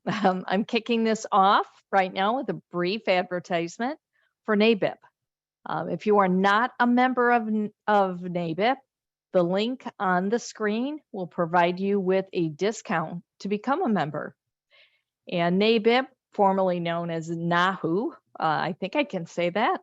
I'm kicking this off right now with a brief advertisement for NABIP. If you are not a member of NABIP, the link on the screen will provide you with a discount to become a member. And NABIP, formerly known as NAHU, I think I can say that,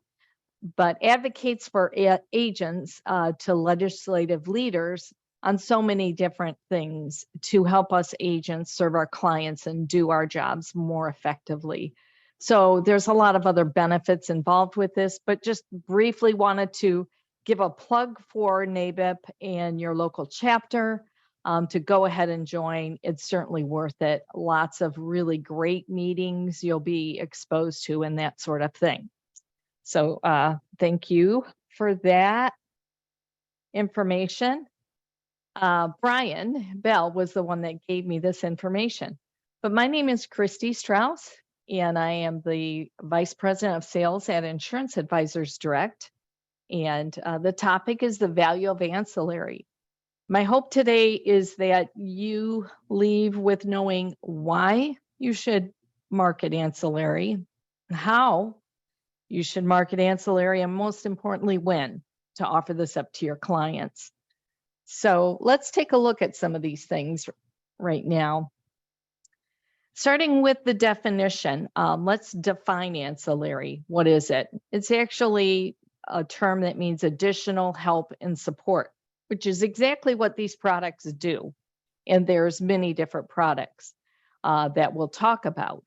but advocates for agents to legislative leaders on so many different things to help us agents serve our clients and do our jobs more effectively. So there's a lot of other benefits involved with this, but just briefly wanted to give a plug for NABIP and your local chapter to go ahead and join. It's certainly worth it. Lots of really great meetings you'll be exposed to and that sort of thing. So thank you for that information. Brian Bell was the one that gave me this information. But my name is Kristie Strauss, and I am the Vice President of Sales at Insurance Advisors Direct. And the topic is the value of ancillary. My hope today is that you leave with knowing why you should market ancillary, how you should market ancillary, and most importantly, when to offer this up to your clients. So let's take a look at some of these things right now. Starting with the definition, let's define ancillary. What is it? It's actually a term that means additional help and support, which is exactly what these products do. And there's many different products that we'll talk about.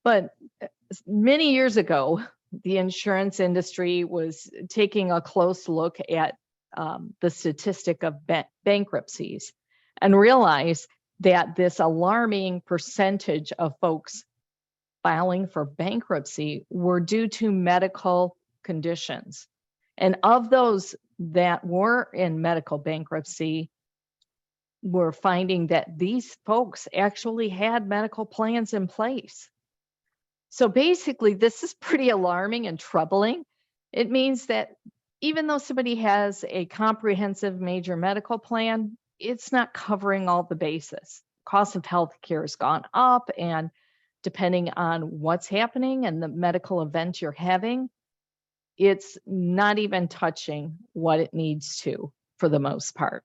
But many years ago, the insurance industry was taking a close look at the statistic of bankruptcies and realized that this alarming percentage of folks filing for bankruptcy were due to medical conditions. And of those that were in medical bankruptcy, we're finding that these folks actually had medical plans in place. So basically, this is pretty alarming and troubling. It means that even though somebody has a comprehensive major medical plan, it's not covering all the bases. Cost of health care has gone up, and depending on what's happening and the medical event you're having, it's not even touching what it needs to for the most part.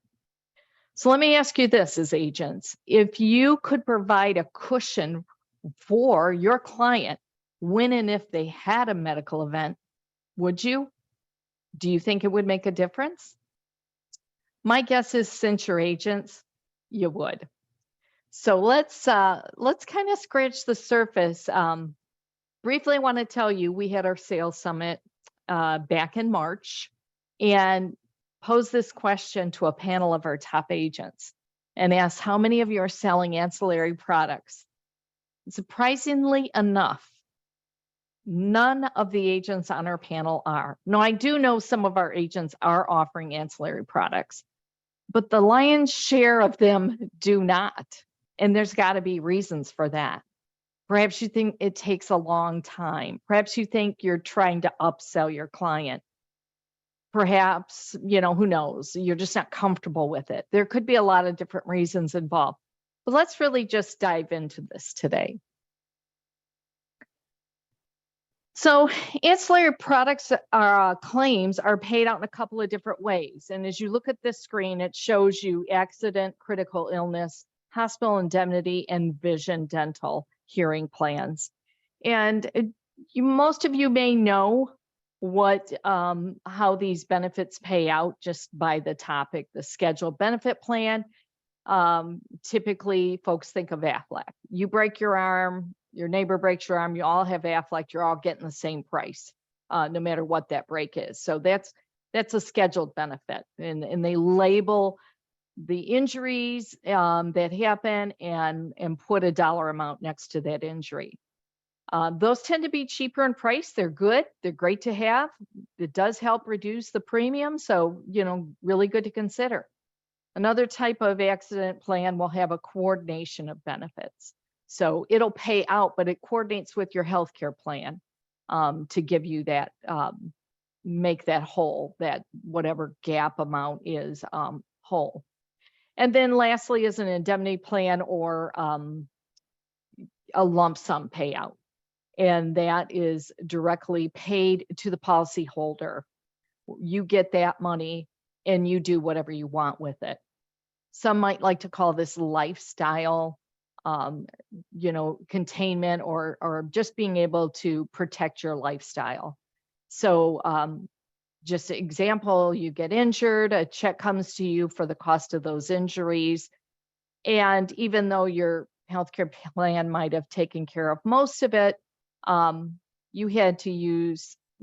So let me ask you this as agents, if you could provide a cushion for your client when and if they had a medical event, would you? Do you think it would make a difference? My guess is since you're agents, you would. So let's kind of scratch the surface. Briefly, I want to tell you we had our sales summit back in March and posed this question to a panel of our top agents and asked how many of you are selling ancillary products. Surprisingly enough, none of the agents on our panel are. Now, I do know some of our agents are offering ancillary products, but the lion's share of them do not. And there's got to be reasons for that. Perhaps you think it takes a long time. Perhaps you think you're trying to upsell your client. Perhaps, who knows? You're just not comfortable with it. There could be a lot of different reasons involved. But let's really just dive into this today. So ancillary products claims are paid out in a couple of different ways. And as you look at this screen, it shows you accident, critical illness, hospital indemnity, and vision dental hearing plans. And most of you may know how these benefits pay out just by the topic, the scheduled benefit plan. Typically, folks think of Aflac. You break your arm, your neighbor breaks your arm, you all have Aflac, you're all getting the same price, no matter what that break is. So that's a scheduled benefit. And they label the injuries that happen and put a dollar amount next to that injury. Those tend to be cheaper in price. They're good. They're great to have. It does help reduce the premium. So, really good to consider. Another type of accident plan will have a coordination of benefits. So it'll pay out, but it coordinates with your healthcare plan to give you that, make that whole, that whatever gap amount is whole. And then lastly is an indemnity plan or a lump sum payout, and that is directly paid to the policyholder. You get that money and you do whatever you want with it. Some might like to call this lifestyle, containment, or just being able to protect your lifestyle. So just an example, you get injured, a check comes to you for the cost of those injuries. And even though your healthcare plan might have taken care of most of it, you had to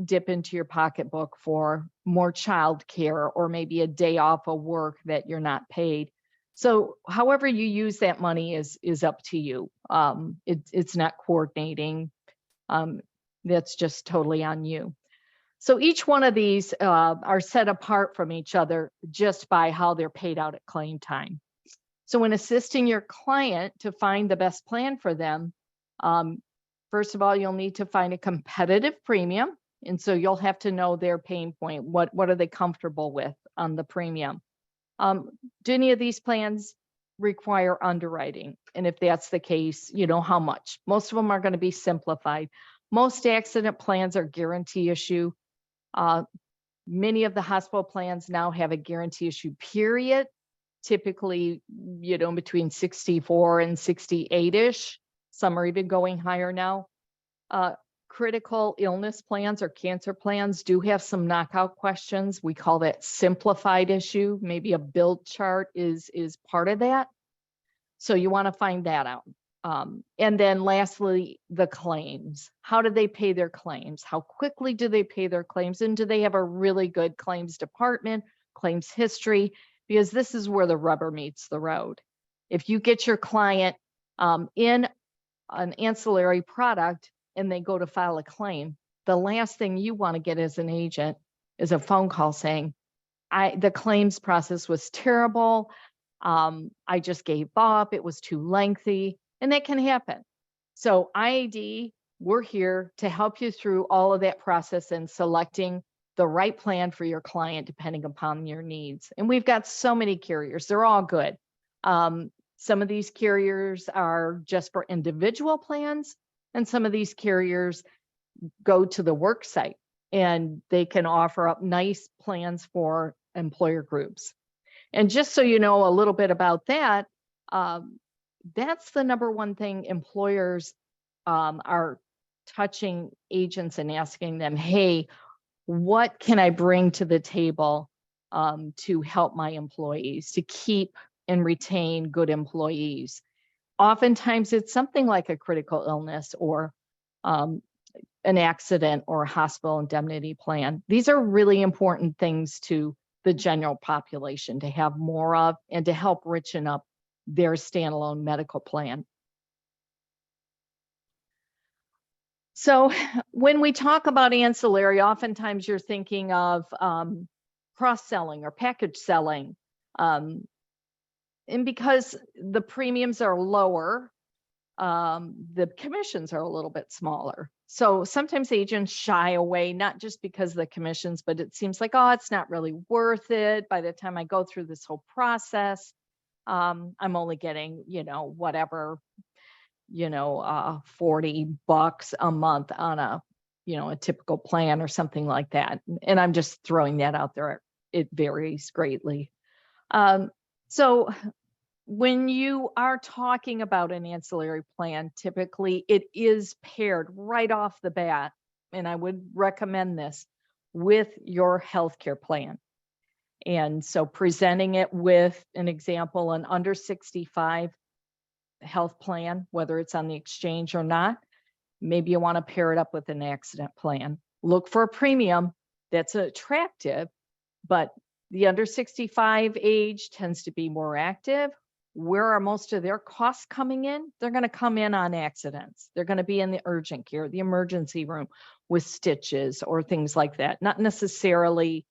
dip into your pocketbook for more child care, or maybe a day off of work that you're not paid. So however you use that money is up to you. It's not coordinating. That's just totally on you. So each one of these are set apart from each other just by how they're paid out at claim time. So when assisting your client to find the best plan for them, first of all, you'll need to find a competitive premium. And so you'll have to know their pain point. What are they comfortable with on the premium? Do any of these plans require underwriting? And if that's the case, you know how much. Most of them are going to be simplified. Most accident plans are guarantee issue. Many of the hospital plans now have a guarantee issue period, typically, between 64 and 68-ish. Some are even going higher now. Critical illness plans or cancer plans do have some knockout questions. We call that simplified issue. Maybe a build chart is part of that. So you want to find that out. And then lastly, the claims. How do they pay their claims? How quickly do they pay their claims? And do they have a really good claims department, claims history? Because this is where the rubber meets the road. If you get your client in an ancillary product and they go to file a claim, the last thing you want to get as an agent is a phone call saying, the claims process was terrible. I just gave up. It was too lengthy. And that can happen. So IAD, we're here to help you through all of that process and selecting the right plan for your client depending upon your needs. And we've got so many carriers. They're all good. Some of these carriers are just for individual plans, and some of these carriers go to the work site and they can offer up nice plans for employer groups. And just so you know a little bit about that, that's the number one thing employers are touching agents and asking them, hey, what can I bring to the table to help my employees, to keep and retain good employees? Oftentimes it's something like a critical illness or an accident or a hospital indemnity plan. These are really important things to the general population to have more of and to help richen up their standalone medical plan. So when we talk about ancillary, oftentimes you're thinking of cross-selling or package selling. And because the premiums are lower, the commissions are a little bit smaller. So sometimes agents shy away, not just because of the commissions, but it seems like, oh, it's not really worth it. By the time I go through this whole process, I'm only getting, whatever, $40 a month on a typical plan or something like that. And I'm just throwing that out there. It varies greatly. So when you are talking about an ancillary plan, typically it is paired right off the bat, and I would recommend this, with your healthcare plan. And so presenting it with an example, an under 65 health plan, whether it's on the exchange or not, maybe you want to pair it up with an accident plan. Look for a premium that's attractive, but the under 65 age tends to be more active. Where are most of their costs coming in? They're going to come in on accidents. They're going to be in the urgent care, the emergency room with stitches or things like that. Not necessarily,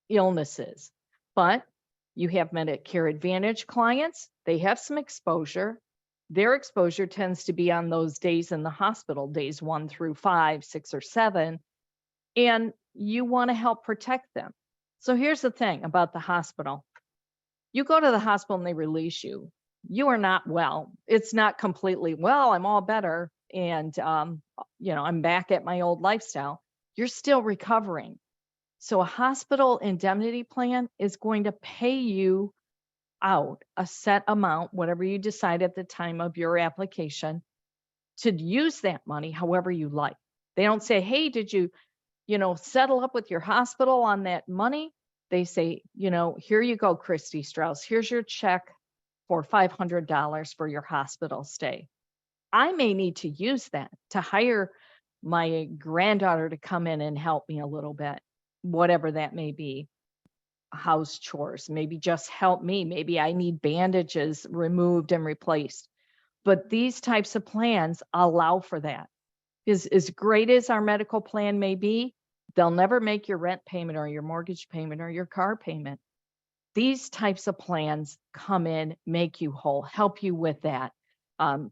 illnesses, but you have Medicare Advantage clients. They have some exposure. Their exposure tends to be on those days in the hospital, days 1 through 5, 6, or 7. And you want to help protect them. So here's the thing about the hospital. You go to the hospital and they release you. you are not well. It's not completely well, I'm all better. And, I'm back at my old lifestyle. You're still recovering. So a hospital indemnity plan is going to pay you out a set amount, whatever you decide at the time of your application, to use that money however you like. They don't say, hey, did you, settle up with your hospital on that money? They say, here you go, Kristie Strauss. Here's your check for $500 for your hospital stay. I may need to use that to hire my granddaughter to come in and help me a little bit, whatever that may be. House chores, maybe just help me. Maybe I need bandages removed and replaced. But these types of plans allow for that. As great as our medical plan may be, they'll never make your rent payment or your mortgage payment or your car payment. These types of plans come in, make you whole, help you with that.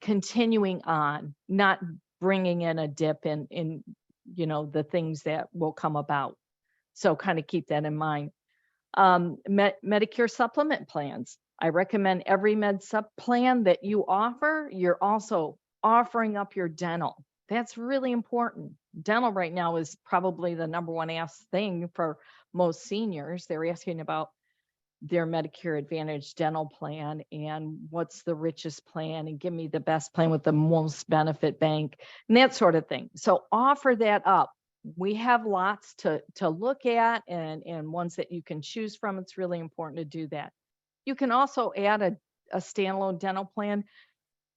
Continuing on, not bringing in a dip in the things that will come about. So kind of keep that in mind. Medicare supplement plans. I recommend every med sup plan that you offer, you're also offering up your dental. That's really important. Dental right now is probably the number one asked thing for most seniors. They're asking about their Medicare Advantage dental plan and what's the richest plan and give me the best plan with the most benefit bank and that sort of thing. So offer that up. We have lots to look at and ones that you can choose from. It's really important to do that. You can also add a standalone dental plan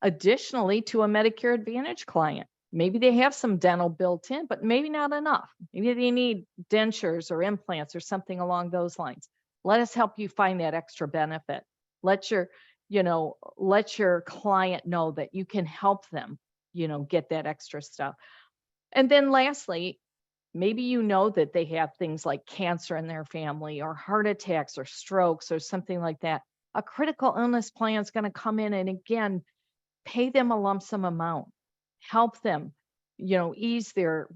additionally to a Medicare Advantage client. Maybe they have some dental built in, but maybe not enough. Maybe they need dentures or implants or something along those lines. Let us help you find that extra benefit. Let your client know that you can help them, get that extra stuff. And then lastly, maybe that they have things like cancer in their family or heart attacks or strokes or something like that. A critical illness plan is going to come in and again, pay them a lump sum amount, help them, ease their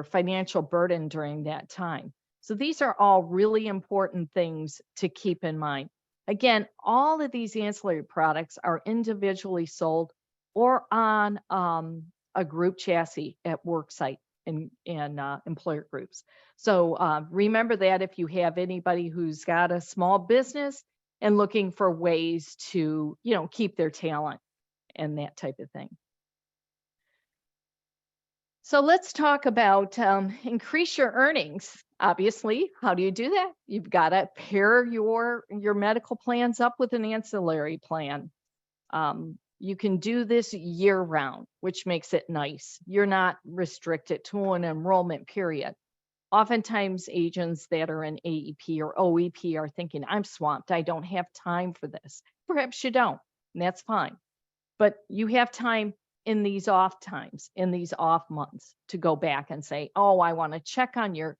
financial burden during that time. So these are all really important things to keep in mind. Again, all of these ancillary products are individually sold or on a group chassis at worksite and employer groups. So remember that if you have anybody who's got a small business and looking for ways to, keep their talent and that type of thing. So let's talk about increase your earnings. Obviously, how do you do that? You've got to pair your medical plans up with an ancillary plan. You can do this year round, which makes it nice. You're not restricted to an enrollment period. Oftentimes, agents that are in AEP or OEP are thinking, I'm swamped. I don't have time for this. Perhaps you don't, and that's fine. But you have time in these off times, in these off months to go back and say, oh, I want to check on your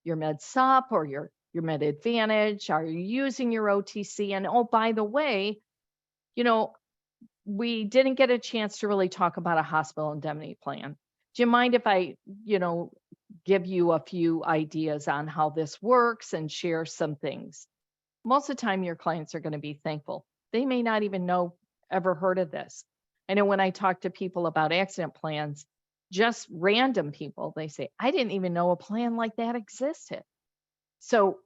med sup or your med advantage. Are you using your OTC? And oh, by the way, we didn't get a chance to really talk about a hospital indemnity plan. Do you mind if I, give you a few ideas on how this works and share some things? Most of the time, your clients are going to be thankful. They may not even ever heard of this. I know when I talk to people about accident plans, just random people, they say, I didn't even know a plan like that existed. So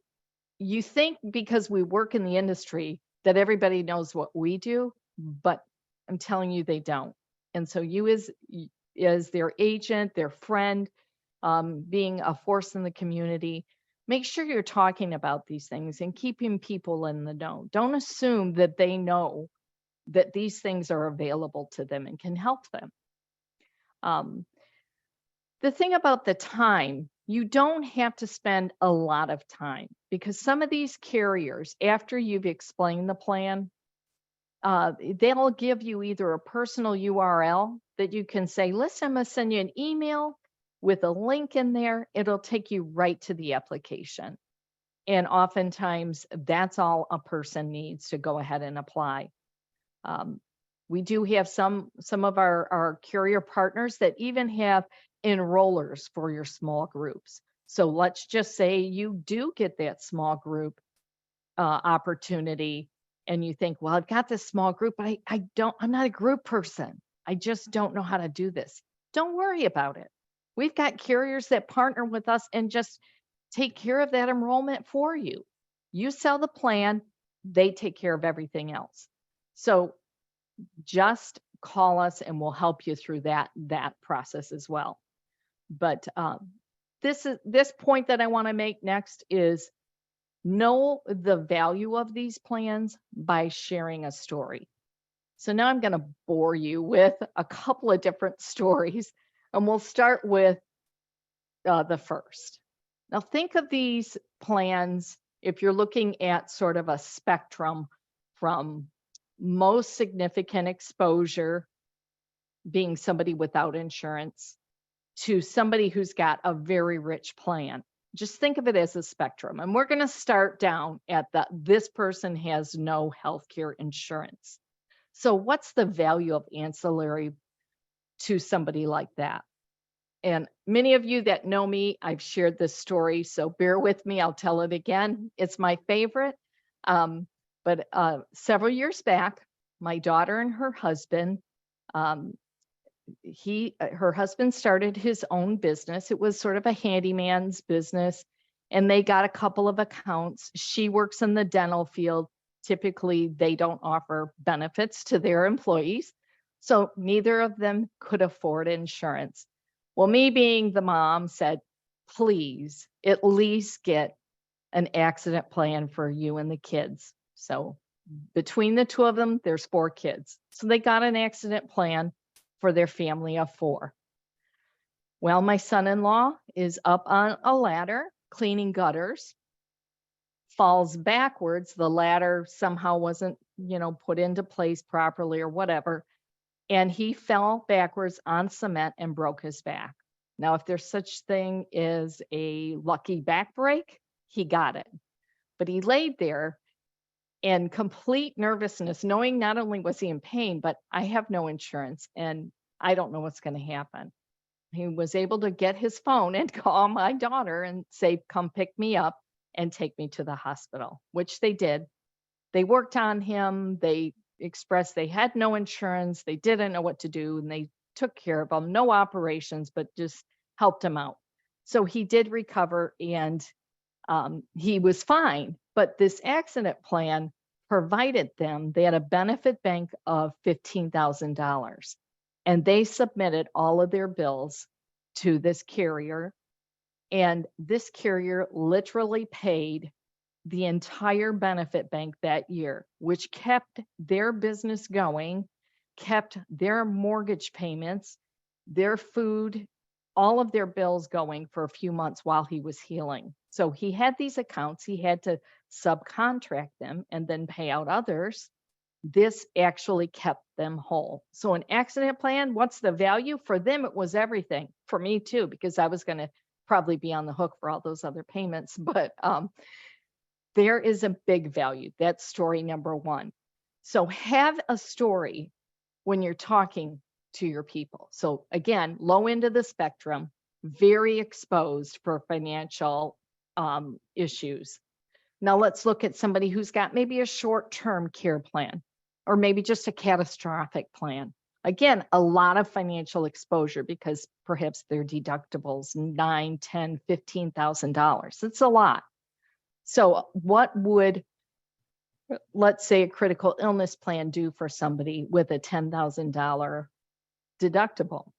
you think because we work in the industry that everybody knows what we do, but I'm telling you they don't. And so you as their agent, their friend, being a force in the community, make sure you're talking about these things and keeping people in the know. Don't assume that they know that these things are available to them and can help them. The thing about the time, you don't have to spend a lot of time because some of these carriers, after you've explained the plan, they'll give you either a personal URL that you can say, listen, I'm going to send you an email with a link in there. It'll take you right to the application. And oftentimes that's all a person needs to go ahead and apply. We do have some of our carrier partners that even have enrollers for your small groups. So let's just say you do get that small group opportunity and you think, well, I've got this small group, but I'm not a group person. I just don't know how to do this. Don't worry about it. We've got carriers that partner with us and just take care of that enrollment for you. You sell the plan, they take care of everything else. So just call us and we'll help you through that process as well. But this point that I want to make next is know the value of these plans by sharing a story. So now I'm going to bore you with a couple of different stories, and we'll start with the first. Now think of these plans if you're looking at sort of a spectrum from most significant exposure, being somebody without insurance, to somebody who's got a very rich plan. Just think of it as a spectrum. And we're going to start down at this person has no healthcare insurance. So what's the value of ancillary to somebody like that? And many of you that know me, I've shared this story, so bear with me. I'll tell it again. It's my favorite. But several years back, my daughter and her husband, her husband started his own business. It was sort of a handyman's business, and they got a couple of accounts. She works in the dental field. Typically, they don't offer benefits to their employees, so neither of them could afford insurance. Well, me being the mom said, please at least get an accident plan for you and the kids. So between the two of them, there's 4 kids. So they got an accident plan for their family of 4. Well, my son-in-law is up on a ladder cleaning gutters, falls backwards. The ladder somehow wasn't, put into place properly or whatever. And he fell backwards on cement and broke his back. Now, if there's such thing as a lucky back break, he got it. But he laid there in complete nervousness, knowing not only was he in pain, but I have no insurance and I don't know what's going to happen. He was able to get his phone and call my daughter and say, come pick me up and take me to the hospital, which they did. They worked on him. They expressed they had no insurance. They didn't know what to do, and they took care of him. No operations, but just helped him out. So he did recover, and he was fine. But this accident plan provided them, they had a benefit bank of $15,000, and they submitted all of their bills to this carrier. And this carrier literally paid the entire benefit bank that year, which kept their business going, kept their mortgage payments, their food, all of their bills going for a few months while he was healing. So he had these accounts, he had to subcontract them and then pay out others. This actually kept them whole. So an accident plan, what's the value? For them, it was everything. For me too, because I was going to probably be on the hook for all those other payments. But there is a big value. That's story number 1. So have a story when you're talking to your people. So again, low end of the spectrum, very exposed for financial issues. Now let's look at somebody who's got maybe a short-term care plan, or maybe just a catastrophic plan. Again, a lot of financial exposure because perhaps their deductibles $9,000, $10,000, $15,000. It's a lot. So what would, let's say, a critical illness plan do for somebody with a $10,000 deductible?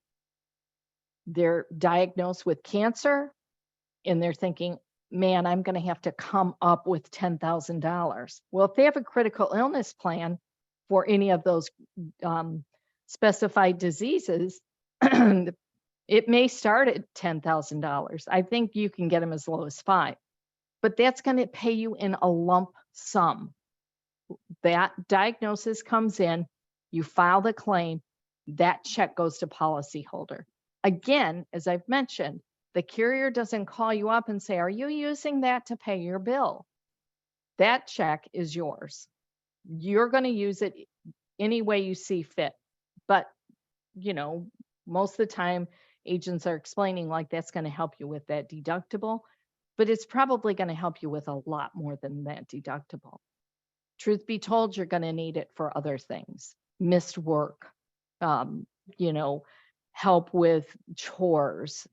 They're diagnosed with cancer and they're thinking, man, I'm going to have to come up with $10,000. Well, if they have a critical illness plan for any of those specified diseases, it may start at $10,000. I think you can get them as low as $5,000. But that's going to pay you in a lump sum. That diagnosis comes in, you file the claim, that check goes to policyholder. Again, as I've mentioned, the carrier doesn't call you up and say, are you using that to pay your bill? That check is yours. You're going to use it any way you see fit. But, most of the time, agents are explaining like that's going to help you with that deductible. But it's probably going to help you with a lot more than that deductible. Truth be told, you're going to need it for other things. Missed work, um, you know, help with chores,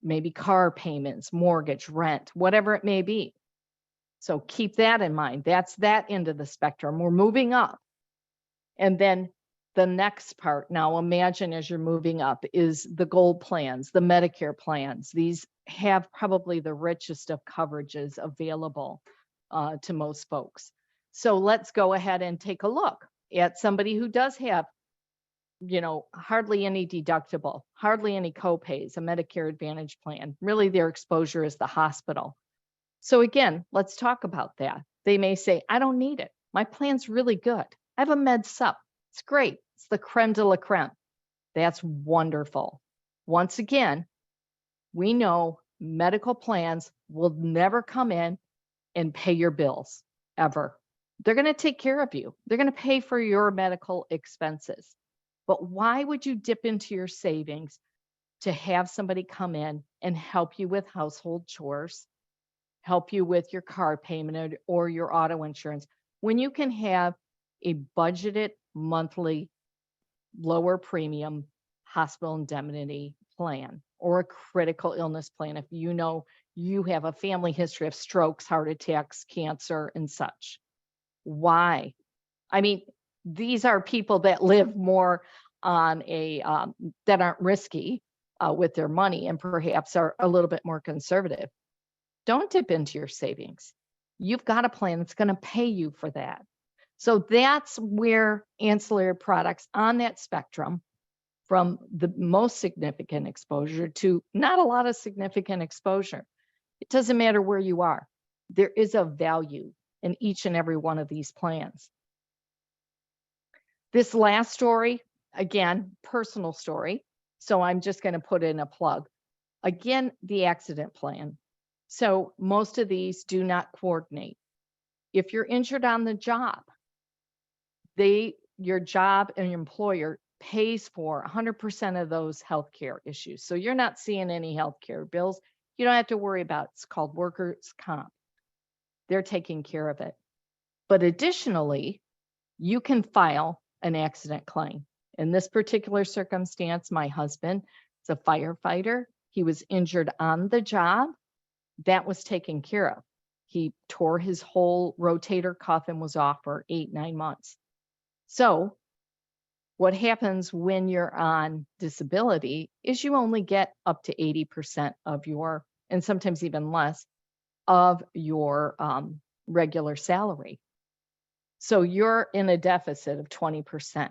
maybe car payments, mortgage, rent, whatever it may be. So keep that in mind. That's that end of the spectrum. We're moving up. And then the next part, now imagine as you're moving up, is the gold plans, the Medicare plans. These have probably the richest of coverages available to most folks. So let's go ahead and take a look at somebody who does have, hardly any deductible, hardly any copays, a Medicare Advantage plan. Really, their exposure is the hospital. So again, let's talk about that. They may say, I don't need it. My plan's really good. I have a med sup. It's great. It's the creme de la creme. That's wonderful. Once again, we know medical plans will never come in and pay your bills ever. They're going to take care of you. They're going to pay for your medical expenses. But why would you dip into your savings to have somebody come in and help you with household chores, help you with your car payment or your auto insurance, when you can have a budgeted monthly lower premium hospital indemnity plan or a critical illness plan if you know you have a family history of strokes, heart attacks, cancer, and such? Why? I mean, these are people that live more on that aren't risky with their money and perhaps are a little bit more conservative. Don't dip into your savings. You've got a plan that's going to pay you for that. So that's where ancillary products on that spectrum, from the most significant exposure to not a lot of significant exposure. It doesn't matter where you are. There is a value in each and every one of these plans. This last story, again, personal story. So I'm just going to put in a plug. Again, the accident plan. So most of these do not coordinate. If you're injured on the job, your job and your employer pays for 100% of those healthcare issues. So you're not seeing any healthcare bills. You don't have to worry about it. It's called workers' comp. They're taking care of it. But additionally, you can file an accident claim. In this particular circumstance, my husband is a firefighter. He was injured on the job. That was taken care of. He tore his whole rotator cuff and was off for 8-9 months. So what happens when you're on disability is you only get up to 80% of your, and sometimes even less, of your regular salary. So you're in a deficit of 20%.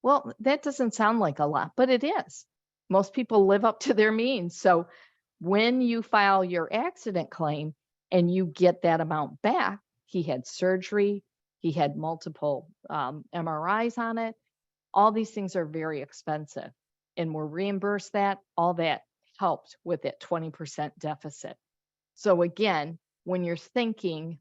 Well, that doesn't sound like a lot, but it is. Most people live up to their means. So when you file your accident claim and you get that amount back, he had surgery, he had multiple MRIs on it. All these things are very expensive, and we're reimbursed that. All that helped with that 20% deficit. So again, when you're thinking,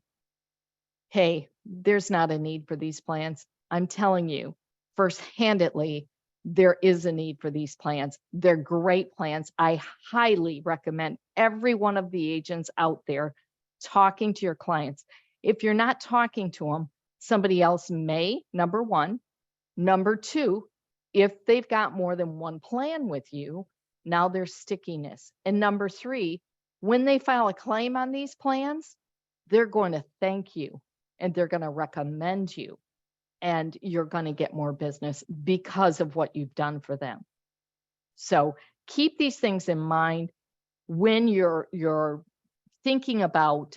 hey, there's not a need for these plans, I'm telling you first-handedly, there is a need for these plans. They're great plans. I highly recommend every one of the agents out there talking to your clients. If you're not talking to them, somebody else may, number one. Number two, if they've got more than one plan with you, now there's stickiness. And number three, when they file a claim on these plans, they're going to thank you and they're going to recommend you, and you're going to get more business because of what you've done for them. So keep these things in mind when you're thinking about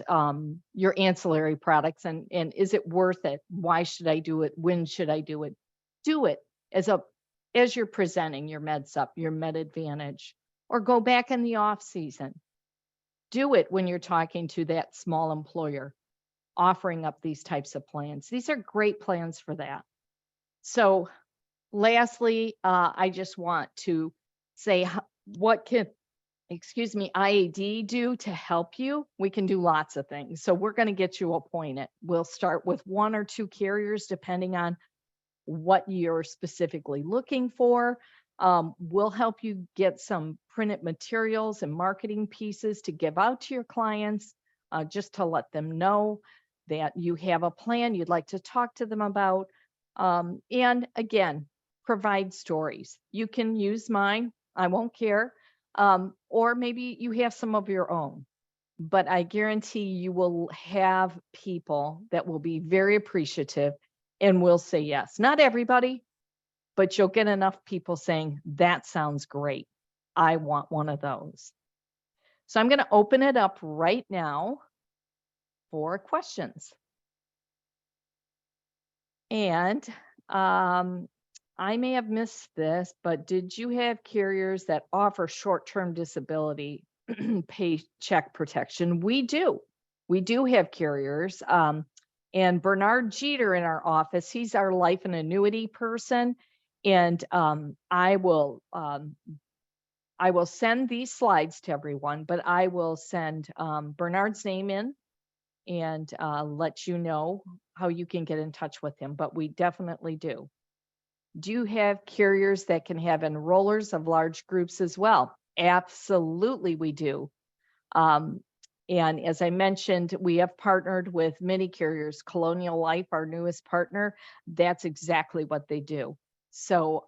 your ancillary products and is it worth it? Why should I do it? When should I do it? Do it as you're presenting your med sup, your med advantage, or go back in the off season. Do it when you're talking to that small employer offering up these types of plans. These are great plans for that. So lastly, I just want to say, what can IAD do to help you? We can do lots of things. So we're going to get you appointed. We'll start with 1 or 2 carriers, depending on what you're specifically looking for. We'll help you get some printed materials and marketing pieces to give out to your clients, just to let them know. that you have a plan you'd like to talk to them about. And again, provide stories. You can use mine, I won't care. Or maybe you have some of your own. But I guarantee you will have people that will be very appreciative and will say yes. Not everybody, but you'll get enough people saying, that sounds great. I want one of those. So I'm going to open it up right now for questions. And I may have missed this, but did you have carriers that offer short-term disability paycheck protection? We do. We do have carriers. And Bernard Jeter in our office, he's our life and annuity person. And I will send these slides to everyone, but I will send Bernard's name in and let you know how you can get in touch with him. But we definitely do. Do you have carriers that can have enrollers of large groups as well? Absolutely, we do. And as I mentioned, we have partnered with many carriers. Colonial Life, our newest partner, that's exactly what they do. So,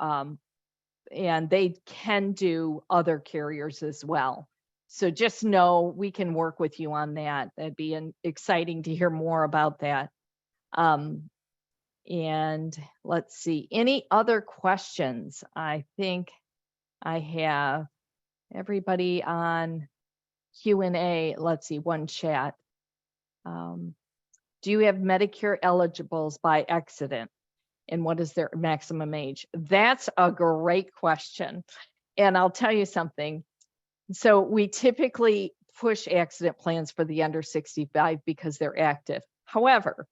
and they can do other carriers as well. So just know we can work with you on that. That'd be exciting to hear more about that. And let's see, any other questions? I think I have everybody on Q&A. Let's see, one chat. Do you have Medicare eligibles by accident? And what is their maximum age? That's a great question. And I'll tell you something. So we typically push accident plans for the under 65 because they're active. However,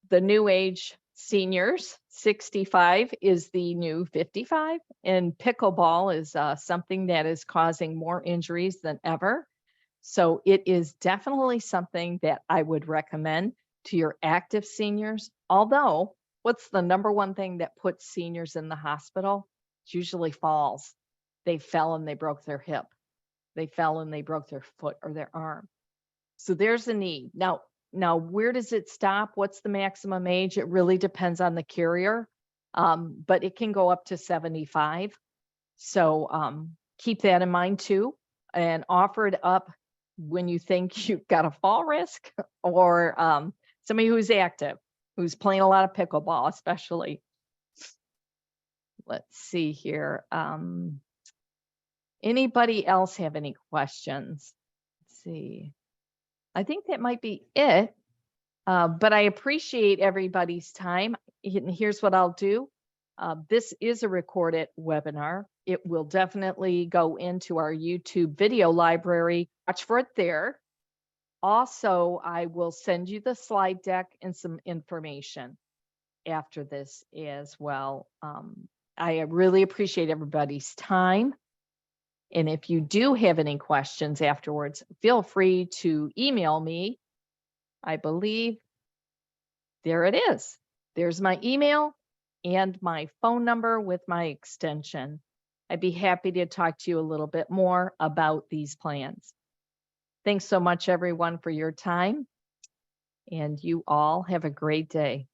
the new age seniors, 65 is the new 55, and pickleball is something that is causing more injuries than ever. So it is definitely something that I would recommend to your active seniors. Although, what's the number one thing that puts seniors in the hospital? It's usually falls. They fell and they broke their hip. They fell and they broke their foot or their arm. So there's a need. Now, where does it stop? What's the maximum age? It really depends on the carrier, but it can go up to 75. So keep that in mind too, and offer it up when you think you've got a fall risk or somebody who's active, who's playing a lot of pickleball, especially. Let's see here. Anybody else have any questions? Let's see. I think that might be it, but I appreciate everybody's time. And here's what I'll do. This is a recorded webinar. It will definitely go into our YouTube video library. Watch for it there. Also, I will send you the slide deck and some information after this as well. I really appreciate everybody's time. And if you do have any questions afterwards, feel free to email me. I believe there it is. There's my email and my phone number with my extension. I'd be happy to talk to you a little bit more about these plans. Thanks so much, everyone, for your time. And you all have a great day.